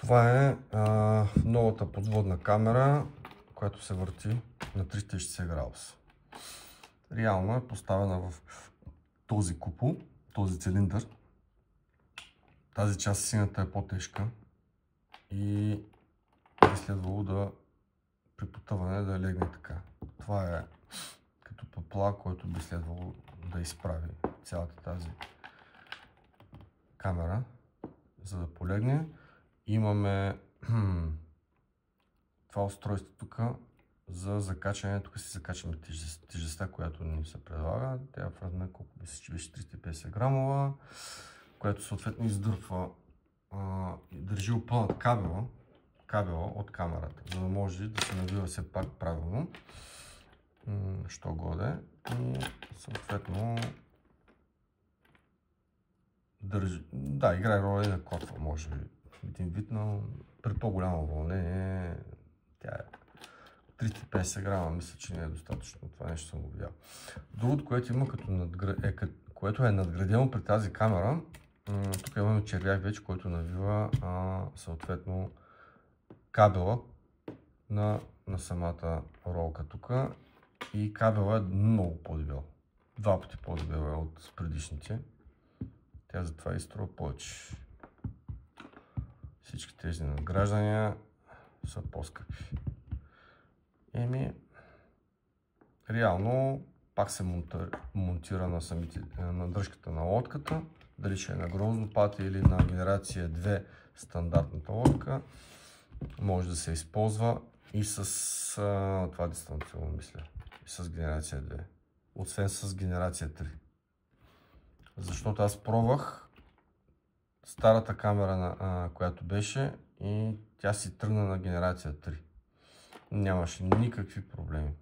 Това е новата подводна камера, която се върти на 360 градуса. Реално е поставена в този купол, този цилиндър. Тази част синята е по-тежка и би следвало да при потъване да легне така. Това е като поплав, който би следвало да изправи цялата тази камера, за да полегне. Имаме това устройство тук за закачане. Тук си закачаме тежестта, която ни се предлага. Тя е в размер, колко беше 350 грамова, което съответно издърпва и държи опънат кабела от камерата, за да може да се навива все пак правилно, що годе, и съответно държи, да, играе роля и на котва, може би един вид, но при по-голямо вълнение тя е 350 грама, мисля, че не е достатъчно, това нещо съм го видял. Другото, което има което е надградено при тази камера, тук имаме червяк вече, който навива съответно кабела на самата ролка тук, и кабела е много по-дебел. 2 пъти по-дебел е от предишните. Тя затова изструва повече. Всички тези надграждания са по-скъпи. Реално пак се монтира на дръжката на лодката, дали ще е на гроздопад или на генерация 2 стандартната лодка. Може да се използва и с това дистанционно, мисля, и с генерация 2, освен с генерация 3. Защото аз пробвах старата камера, която беше, и тя си тръгна на генерация 3. Нямаше никакви проблеми.